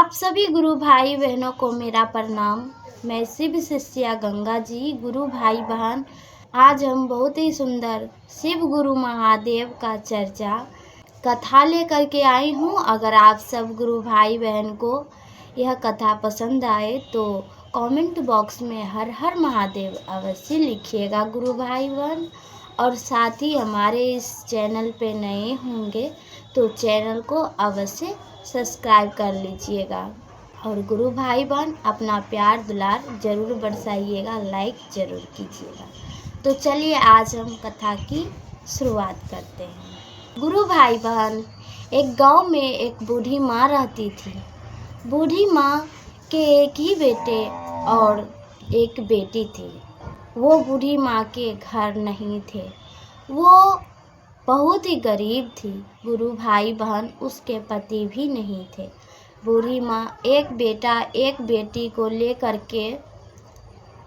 आप सभी गुरु भाई बहनों को मेरा प्रणाम। मैं शिव शिष्या गंगा जी। गुरु भाई बहन, आज हम बहुत ही सुंदर शिव गुरु महादेव का चर्चा कथा लेकर के आई हूँ। अगर आप सब गुरु भाई बहन को यह कथा पसंद आए तो कमेंट बॉक्स में हर हर महादेव अवश्य लिखिएगा गुरु भाई बहन। और साथ ही हमारे इस चैनल पे नए होंगे तो चैनल को अवश्य सब्सक्राइब कर लीजिएगा। और गुरु भाई बहन, अपना प्यार दुलार जरूर बरसाइएगा, लाइक जरूर कीजिएगा। तो चलिए आज हम कथा की शुरुआत करते हैं। गुरु भाई बहन, एक गांव में एक बूढ़ी माँ रहती थी। बूढ़ी माँ के एक ही बेटे और एक बेटी थी। वो बूढ़ी माँ के घर नहीं थे, वो बहुत ही गरीब थी। गुरु भाई बहन, उसके पति भी नहीं थे। बूढ़ी माँ एक बेटा एक बेटी को लेकर के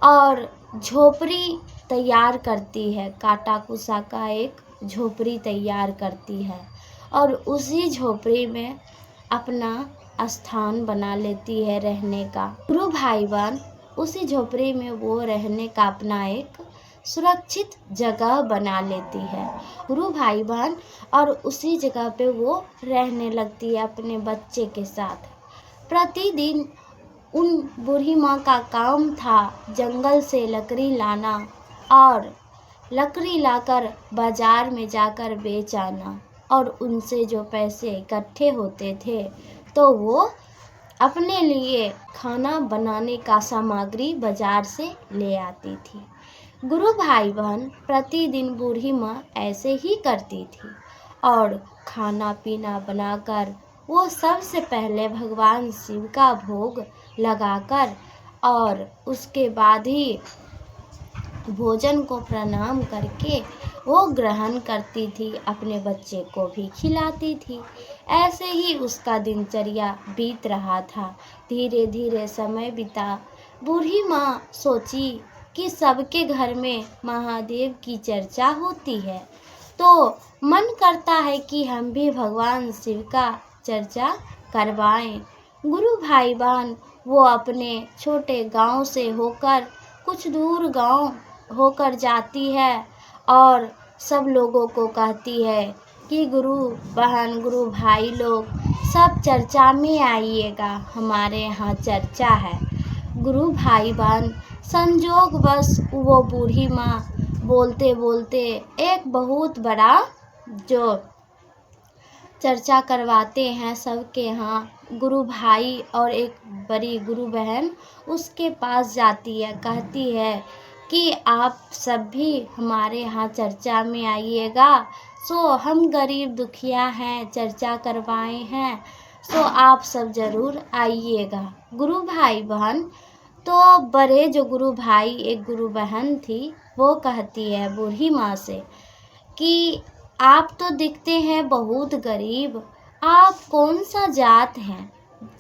और झोपड़ी तैयार करती है, काटा कुसा का एक झोपड़ी तैयार करती है और उसी झोपड़ी में अपना स्थान बना लेती है रहने का। गुरु भाई बहन, उसी झोपड़ी में वो रहने का अपना एक सुरक्षित जगह बना लेती है गुरु भाई बहन। और उसी जगह पे वो रहने लगती है अपने बच्चे के साथ। प्रतिदिन उन बूढ़ी माँ का काम था जंगल से लकड़ी लाना और लकड़ी लाकर बाजार में जाकर बेच आना। और उनसे जो पैसे इकट्ठे होते थे तो वो अपने लिए खाना बनाने का सामग्री बाजार से ले आती थी। गुरु भाई बहन, प्रतिदिन बूढ़ी माँ ऐसे ही करती थी और खाना पीना बनाकर वो सबसे पहले भगवान शिव का भोग लगाकर और उसके बाद ही भोजन को प्रणाम करके वो ग्रहण करती थी, अपने बच्चे को भी खिलाती थी। ऐसे ही उसका दिनचर्या बीत रहा था। धीरे धीरे समय बीता। बूढ़ी माँ सोची कि सबके घर में महादेव की चर्चा होती है तो मन करता है कि हम भी भगवान शिव का चर्चा करवाएं। गुरु भाई बहन, वो अपने छोटे गांव से होकर कुछ दूर गांव होकर जाती है और सब लोगों को कहती है कि गुरु बहन, गुरु भाई लोग सब चर्चा में आइएगा, हमारे यहाँ चर्चा है। गुरु भाई बहन, संजोगवश वो बूढ़ी माँ बोलते बोलते एक बहुत बड़ा जो चर्चा करवाते हैं सबके यहाँ गुरु भाई और एक बड़ी गुरु बहन उसके पास जाती है। कहती है कि आप सब भी हमारे यहाँ चर्चा में आइएगा। सो हम गरीब दुखिया हैं, चर्चा करवाए हैं, सो आप सब ज़रूर आइएगा। गुरु भाई बहन, तो बड़े जो गुरु भाई एक गुरु बहन थी वो कहती है बूढ़ी माँ से कि आप तो दिखते हैं बहुत गरीब, आप कौन सा जात हैं,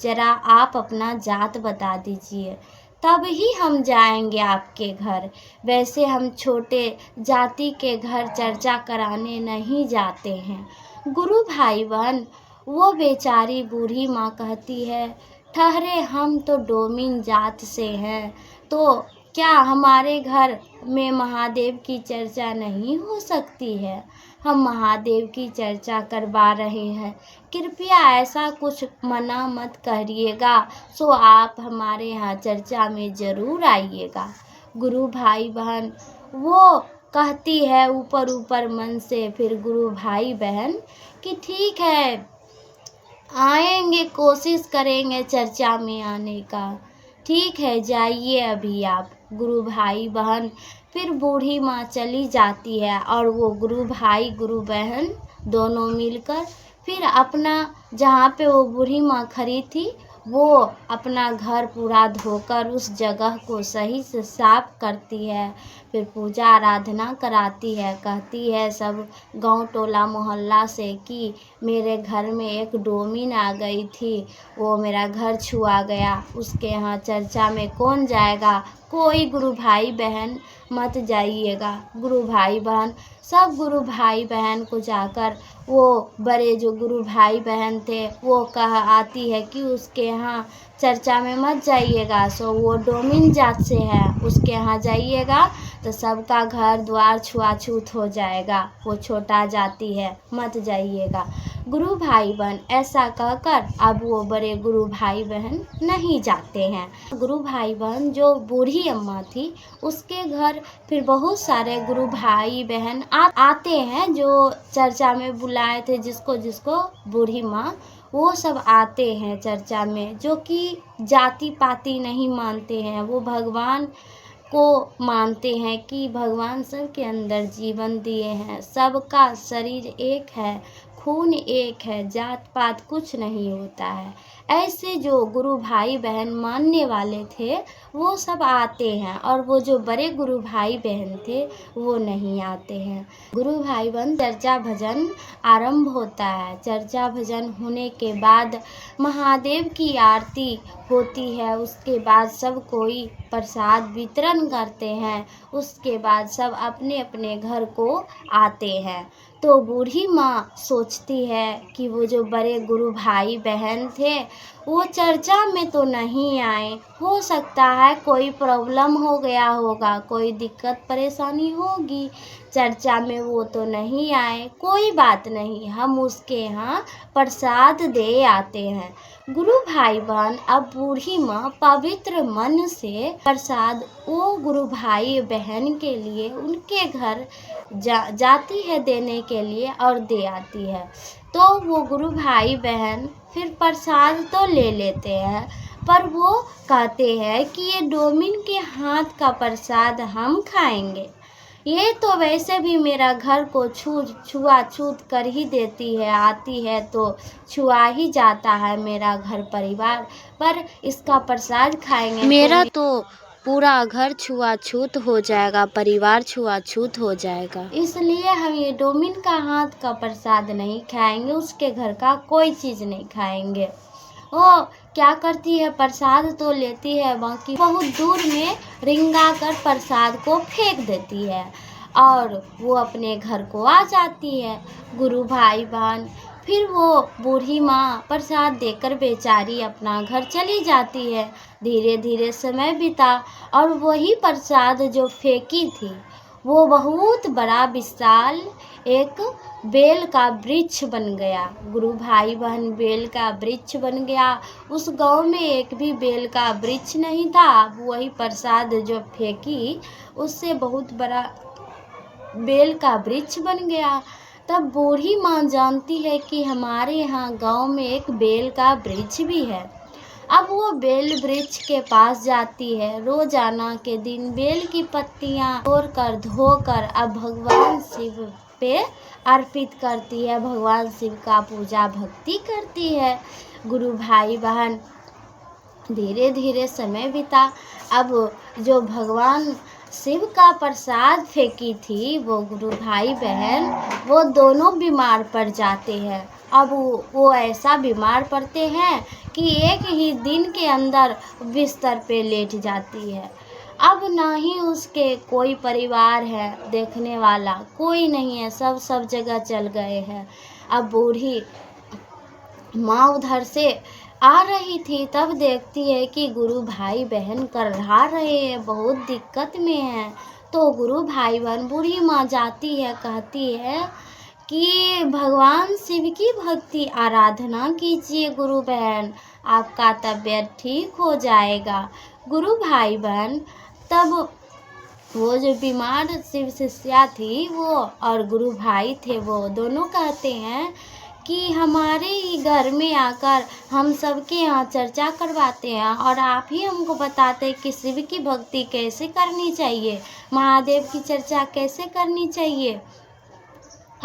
जरा आप अपना जात बता दीजिए, तब ही हम जाएंगे आपके घर। वैसे हम छोटे जाति के घर चर्चा कराने नहीं जाते हैं। गुरु भाई बहन, वो बेचारी बूढ़ी माँ कहती है, ठहरे, हम तो डोमिन जात से हैं, तो क्या हमारे घर में महादेव की चर्चा नहीं हो सकती है? हम महादेव की चर्चा करवा रहे हैं, कृपया ऐसा कुछ मना मत करिएगा, सो आप हमारे यहाँ चर्चा में ज़रूर आइएगा। गुरु भाई बहन, वो कहती है ऊपर ऊपर मन से फिर गुरु भाई बहन कि ठीक है, आएंगे, कोशिश करेंगे चर्चा में आने का। ठीक है, जाइए अभी आप। गुरु भाई बहन फिर बूढ़ी माँ चली जाती है और वो गुरु भाई गुरु बहन दोनों मिलकर फिर अपना जहाँ पे वो बूढ़ी माँ खड़ी थी वो अपना घर पूरा धोकर उस जगह को सही से साफ करती है। फिर पूजा आराधना कराती है, कहती है सब गांव टोला मोहल्ला से कि मेरे घर में एक डोमिन आ गई थी, वो मेरा घर छुआ गया, उसके यहाँ चर्चा में कौन जाएगा। कोई गुरु भाई बहन मत जाइएगा। गुरु भाई बहन, सब गुरु भाई बहन को जाकर वो बड़े जो गुरु भाई बहन थे वो आती है कि उसके यहाँ चर्चा में मत जाइएगा, सो वो डोमिन जात से है, उसके यहाँ जाइएगा तो सबका घर द्वार छुआछूत हो जाएगा, वो छोटा जाति है, मत जाइएगा। गुरु भाई बहन ऐसा कहकर अब वो बड़े गुरु भाई बहन नहीं जाते हैं। गुरु भाई बहन जो बूढ़ी अम्मा थी उसके घर फिर बहुत सारे गुरु भाई बहन आते हैं, जो चर्चा में बुलाए थे जिसको जिसको बूढ़ी माँ, वो सब आते हैं चर्चा में, जो कि जाति पाति नहीं मानते हैं, वो भगवान को मानते हैं कि भगवान सबके अंदर जीवन दिए हैं, सबका शरीर एक है, खून एक है, जात पात कुछ नहीं होता है। ऐसे जो गुरु भाई बहन मानने वाले थे वो सब आते हैं, और वो जो बड़े गुरु भाई बहन थे वो नहीं आते हैं। गुरु भाई बहन चर्चा भजन आरंभ होता है। चर्चा भजन होने के बाद महादेव की आरती होती है, उसके बाद सब कोई प्रसाद वितरण करते हैं, उसके बाद सब अपने अपने घर को आते हैं। तो बूढ़ी माँ सोचती है कि वो जो बड़े गुरु भाई बहन थे वो चर्चा में तो नहीं आए, हो सकता है कोई प्रॉब्लम हो गया होगा, कोई दिक्कत परेशानी होगी, चर्चा में वो तो नहीं आए, कोई बात नहीं, हम उसके यहाँ प्रसाद दे आते हैं। गुरु भाई बहन अब बूढ़ी माँ पवित्र मन से प्रसाद वो गुरु भाई बहन के लिए उनके घर जाती है देने के लिए और दे आती है। तो वो गुरु भाई बहन फिर प्रसाद तो ले लेते हैं, पर वो कहते हैं कि ये डोमिन के हाथ का प्रसाद हम खाएंगे, ये तो वैसे भी मेरा घर को छुआछूत कर ही देती है, आती है तो छुआ ही जाता है मेरा घर परिवार, पर इसका प्रसाद खाएंगे मेरा तो पूरा घर छुआछूत हो जाएगा, परिवार छुआछूत हो जाएगा, इसलिए हम ये डोमिन का हाथ का प्रसाद नहीं खाएंगे, उसके घर का कोई चीज़ नहीं खाएंगे। वो क्या करती है, प्रसाद तो लेती है, बाकी बहुत दूर में रिंगा कर प्रसाद को फेंक देती है और वो अपने घर को आ जाती है। गुरु भाई बहन फिर वो बूढ़ी माँ प्रसाद देकर बेचारी अपना घर चली जाती है। धीरे धीरे समय बीता और वही प्रसाद जो फेंकी थी वो बहुत बड़ा विशाल एक बेल का वृक्ष बन गया। गुरु भाई बहन बेल का वृक्ष बन गया। उस गांव में एक भी बेल का वृक्ष नहीं था। वही प्रसाद जो फेंकी उससे बहुत बड़ा बेल का वृक्ष बन गया। तब बूढ़ी माँ जानती है कि हमारे यहाँ गांव में एक बेल का वृक्ष भी है। अब वो बेल वृक्ष के पास जाती है। रोजाना के दिन बेल की पत्तियाँ तोड़कर धोकर अब भगवान शिव पे अर्पित करती है, भगवान शिव का पूजा भक्ति करती है। गुरु भाई बहन धीरे धीरे समय बीता। अब जो भगवान शिव का प्रसाद फेंकी थी वो गुरु भाई बहन वो दोनों बीमार पड़ जाते हैं। अब वो ऐसा बीमार पड़ते हैं कि एक ही दिन के अंदर बिस्तर पे लेट जाती है। अब ना ही उसके कोई परिवार है, देखने वाला कोई नहीं है, सब जगह चल गए हैं। अब बूढ़ी माँ उधर से आ रही थी, तब देखती है कि गुरु भाई बहन करहा रहे हैं, बहुत दिक्कत में हैं। तो गुरु भाई बहन बूढ़ी माँ जाती है, कहती है कि भगवान शिव की भक्ति आराधना कीजिए गुरु बहन, आपका तबीयत ठीक हो जाएगा। गुरु भाई बहन तब वो जो बीमार शिव शिष्या थी वो और गुरु भाई थे वो दोनों कहते हैं कि हमारे ही घर में आकर हम सबके यहाँ चर्चा करवाते हैं और आप ही हमको बताते हैं कि शिव की भक्ति कैसे करनी चाहिए, महादेव की चर्चा कैसे करनी चाहिए।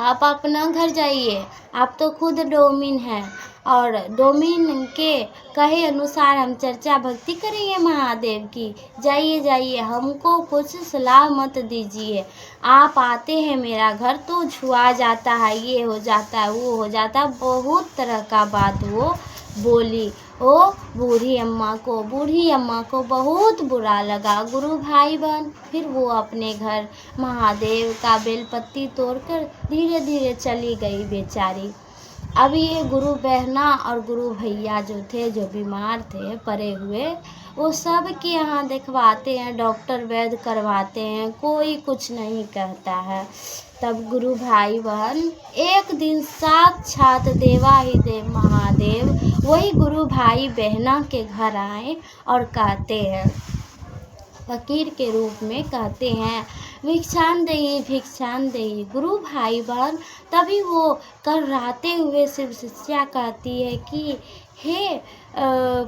आप अपना घर जाइए, आप तो खुद डोमिन हैं, और डोमिन के कहे अनुसार हम चर्चा भक्ति करेंगे महादेव की। जाइए जाइए, हमको कुछ सलाह मत दीजिए। आप आते हैं मेरा घर तो छुआ जाता है, ये हो जाता है, वो हो जाता है, बहुत तरह का बात वो बोली। ओ बूढ़ी अम्मा को बहुत बुरा लगा। गुरु भाई बहन फिर वो अपने घर महादेव का बेलपत्ती तोड़कर धीरे धीरे चली गई बेचारी। अब ये गुरु बहना और गुरु भैया जो थे, जो बीमार थे पड़े हुए, वो सब के यहाँ दिखवाते हैं, डॉक्टर वैद्य करवाते हैं, कोई कुछ नहीं कहता है। तब गुरु भाई बहन एक दिन साक्षात देवाधिदेव महादेव वही गुरु भाई बहना के घर आए और कहते हैं, फकीर के रूप में कहते हैं, भिक्षान दही। गुरु भाई बहन तभी वो कर्राते हुए शिव शिष्या कहती है कि हे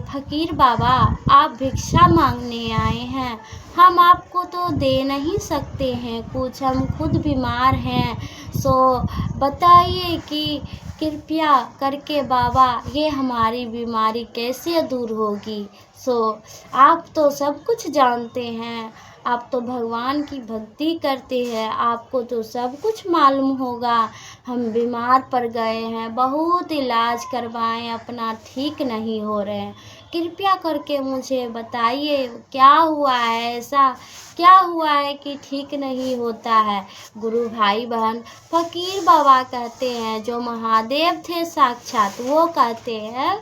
फकीर बाबा, आप भिक्षा मांगने आए हैं, हम आपको तो दे नहीं सकते हैं कुछ, हम खुद बीमार हैं, सो बताइए कि कृपया करके बाबा ये हमारी बीमारी कैसे दूर होगी। सो आप तो सब कुछ जानते हैं, आप तो भगवान की भक्ति करते हैं, आपको तो सब कुछ मालूम होगा। हम बीमार पड़ गए हैं, बहुत इलाज करवाएं, अपना ठीक नहीं हो रहे हैं, कृपया करके मुझे बताइए क्या हुआ है, ऐसा क्या हुआ है कि ठीक नहीं होता है। गुरु भाई बहन फकीर बाबा कहते हैं, जो महादेव थे साक्षात, वो कहते हैं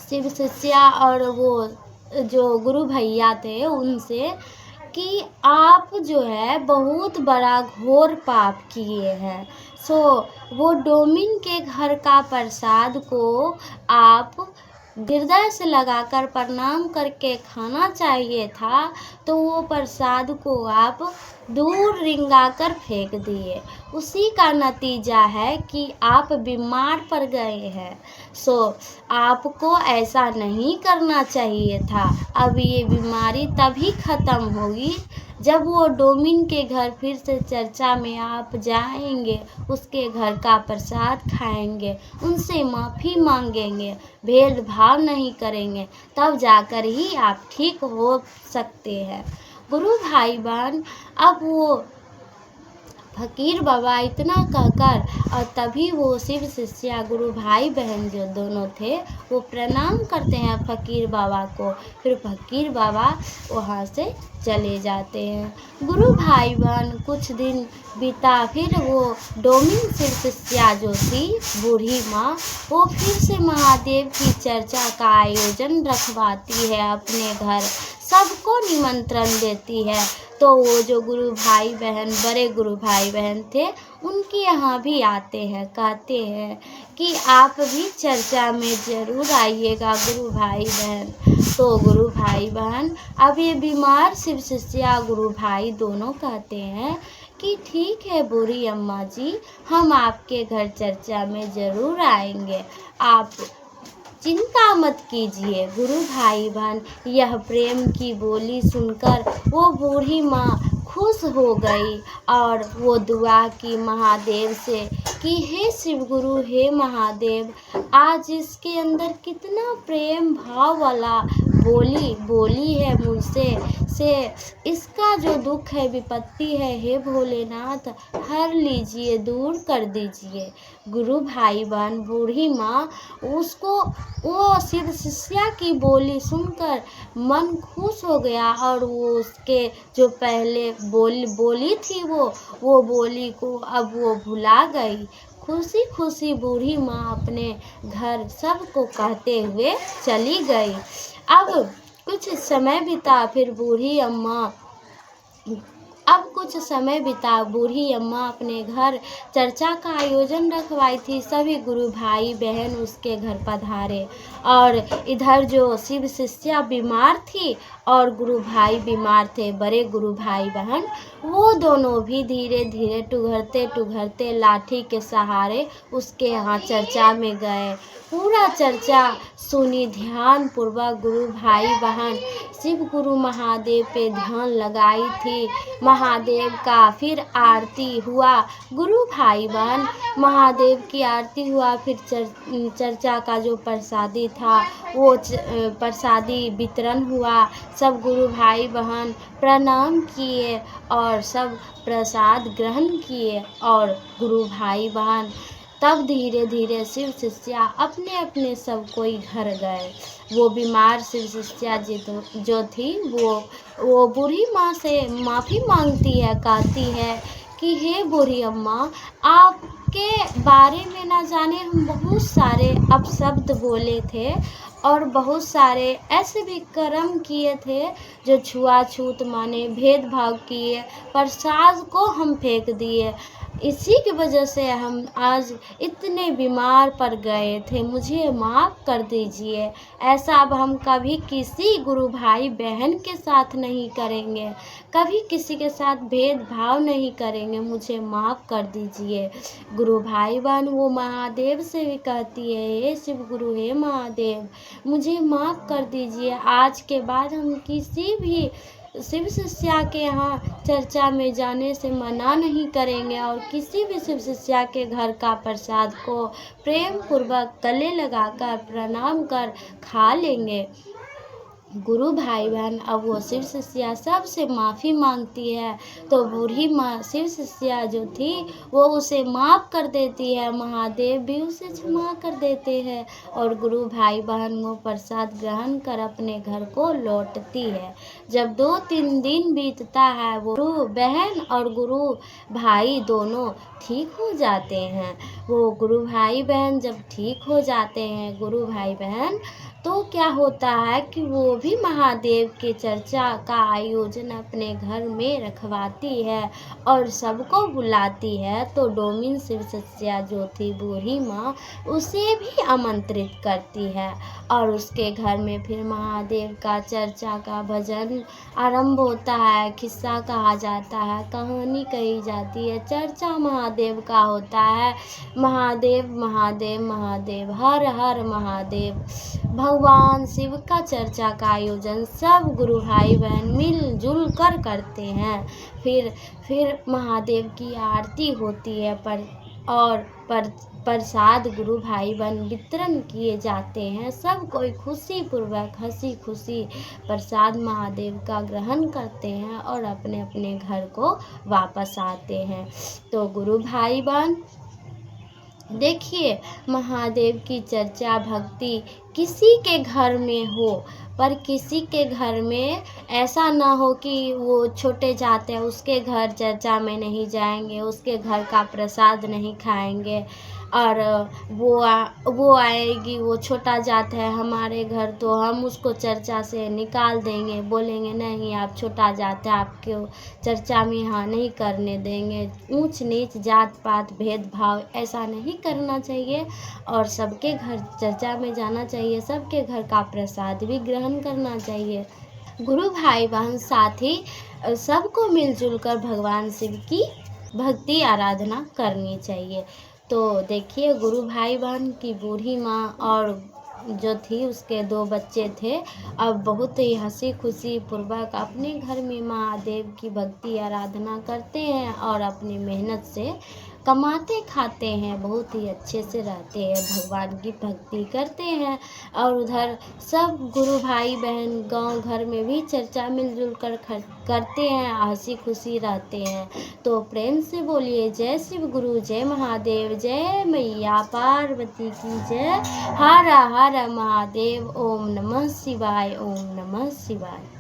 शिव शिष्या और वो जो गुरु भैया थे उनसे कि आप जो है बहुत बड़ा घोर पाप किए हैं। सो वो डोमिन के घर का प्रसाद को आप हृदय से लगाकर प्रणाम करके खाना चाहिए था, तो वो प्रसाद को आप दूर रिंगा कर फेंक दिए। उसी का नतीजा है कि आप बीमार पड़ गए हैं। सो आपको ऐसा नहीं करना चाहिए था। अब ये बीमारी तभी ख़त्म होगी जब वो डोमिन के घर फिर से चर्चा में आप जाएंगे, उसके घर का प्रसाद खाएंगे, उनसे माफ़ी मांगेंगे, भेदभाव नहीं करेंगे, तब जाकर ही आप ठीक हो सकते हैं। गुरु भाई बहन अब वो फकीर बाबा इतना कहकर और तभी वो शिव शिष्या गुरु भाई बहन जो दोनों थे वो प्रणाम करते हैं फकीर बाबा को। फिर फकीर बाबा वहाँ से चले जाते हैं। गुरु भाई बहन कुछ दिन बीता, फिर वो डोमिन शिव शिष्या जो थी बूढ़ी माँ, वो फिर से महादेव की चर्चा का आयोजन रखवाती है अपने घर, सबको निमंत्रण देती है। तो वो जो गुरु भाई बहन, बड़े गुरु भाई बहन थे, उनके यहाँ भी आते हैं, कहते हैं कि आप भी चर्चा में ज़रूर आइएगा गुरु भाई बहन। तो गुरु भाई बहन अब ये बीमार शिव शिष्या गुरु भाई दोनों कहते हैं कि ठीक है बूढ़ी अम्मा जी, हम आपके घर चर्चा में ज़रूर आएंगे, आप चिंता मत कीजिए। गुरु भाई बहन यह प्रेम की बोली सुनकर वो बूढ़ी माँ खुश हो गई और वो दुआ की महादेव से कि हे शिव गुरु, हे महादेव, आज इसके अंदर कितना प्रेम भाव वाला बोली है मुझसे, से इसका जो दुख है, विपत्ति है, हे भोलेनाथ हर लीजिए, दूर कर दीजिए। गुरु भाई बहन बूढ़ी माँ उसको वो शिव शिष्या की बोली सुनकर मन खुश हो गया और वो उसके जो पहले बोली थी वो बोली को अब वो भुला गई। खुशी खुशी बूढ़ी माँ अपने घर सबको कहते हुए चली गई। अब कुछ समय बीता, फिर बूढ़ी अम्मा अपने घर चर्चा का आयोजन रखवाई थी। सभी गुरु भाई बहन उसके घर पधारे और इधर जो शिव शिष्या बीमार थी और गुरु भाई बीमार थे, बड़े गुरु भाई बहन, वो दोनों भी धीरे धीरे टुघरते लाठी के सहारे उसके यहाँ चर्चा में गए। पूरा चर्चा सुनी ध्यान पूर्वक। गुरु भाई बहन शिव गुरु महादेव पे ध्यान लगाई थी। महादेव का फिर आरती हुआ। गुरु भाई बहन महादेव की आरती हुआ, फिर चर्चा का जो प्रसादी था वो प्रसादी वितरण हुआ। सब गुरु भाई बहन प्रणाम किए और सब प्रसाद ग्रहण किए और गुरु भाई बहन तब धीरे धीरे शिव शिष्या अपने अपने सब कोई घर गए। वो बीमार शिव शिष्या जो थी वो बूढ़ी माँ से माफ़ी मांगती है, कहती है कि हे बूढ़ी अम्मा, आपके बारे में ना जाने हम बहुत सारे अपशब्द बोले थे और बहुत सारे ऐसे भी कर्म किए थे जो छुआछूत माने भेदभाव किए, प्रसाद को हम फेंक दिए। इसी की वजह से हम आज इतने बीमार पड़ गए थे, मुझे माफ़ कर दीजिए। ऐसा अब हम कभी किसी गुरु भाई बहन के साथ नहीं करेंगे, कभी किसी के साथ भेदभाव नहीं करेंगे, मुझे माफ़ कर दीजिए। गुरु भाई बहन वो महादेव से भी कहती है, हे शिव गुरु, हे महादेव, मुझे माफ़ कर दीजिए। आज के बाद हम किसी भी शिव शिष्या के यहाँ चर्चा में जाने से मना नहीं करेंगे और किसी भी शिव शिष्या के घर का प्रसाद को प्रेम पूर्वक गले लगाकर प्रणाम कर खा लेंगे। गुरु भाई बहन अब वो शिव शिष्या सबसे माफ़ी मांगती है, तो बूढ़ी माँ शिव शिष्या जो थी वो उसे माफ़ कर देती है, महादेव भी उसे क्षमा कर देते हैं और गुरु भाई बहन वो प्रसाद ग्रहण कर अपने घर को लौटती है। जब 2-3 दिन बीतता है, वो गुरु बहन और गुरु भाई दोनों ठीक हो जाते हैं। वो गुरु भाई बहन जब ठीक हो जाते हैं, गुरु भाई बहन, तो क्या होता है कि वो भी महादेव के चर्चा का आयोजन अपने घर में रखवाती है और सबको बुलाती है। तो डोमिन शिव शिष्या जो थी बूढ़ी माँ, उसे भी आमंत्रित करती है और उसके घर में फिर महादेव का चर्चा का भजन आरंभ होता है, किस्सा कहा जाता है, कहानी कही जाती है, चर्चा महादेव का होता है। महादेव महादेव महादेव, हर हर महादेव, भगवान शिव का चर्चा का आयोजन सब गुरु भाई बहन मिलजुल कर करते हैं। फिर महादेव की आरती होती है और प्रसाद गुरु भाई बहन वितरण किए जाते हैं। सब कोई खुशी पूर्वक हंसी खुशी प्रसाद महादेव का ग्रहण करते हैं और अपने अपने घर को वापस आते हैं। तो गुरु भाई बहन देखिए, महादेव की चर्चा भक्ति किसी के घर में हो, पर किसी के घर में ऐसा ना हो कि वो छोटे जात है उसके घर चर्चा में नहीं जाएंगे, उसके घर का प्रसाद नहीं खाएंगे और वो आएगी, वो छोटा जात है हमारे घर, तो हम उसको चर्चा से निकाल देंगे, बोलेंगे नहीं आप छोटा जात है, आपको चर्चा में यहाँ नहीं करने देंगे। ऊंच नीच जात पात भेदभाव ऐसा नहीं करना चाहिए और सबके घर चर्चा में जाना चाहिए, सबके घर का प्रसाद भी ग्रहण करना चाहिए। गुरु भाई बहन साथ ही सबको मिलजुल कर भगवान शिव की भक्ति आराधना करनी चाहिए। तो देखिए, गुरु भाई बहन की बूढ़ी माँ और जो थी उसके 2 बच्चे थे, अब बहुत ही हंसी खुशी पूर्वक अपने घर में महादेव की भक्ति आराधना करते हैं और अपनी मेहनत से कमाते खाते हैं, बहुत ही अच्छे से रहते हैं, भगवान की भक्ति करते हैं। और उधर सब गुरु भाई बहन गांव घर में भी चर्चा मिलजुल कर करते हैं, हंसी खुशी रहते हैं। तो प्रेम से बोलिए जय शिव गुरु, जय महादेव, जय मैया पार्वती की जय। हर हर महादेव। ओम नमः शिवाय, ओम नमः शिवाय।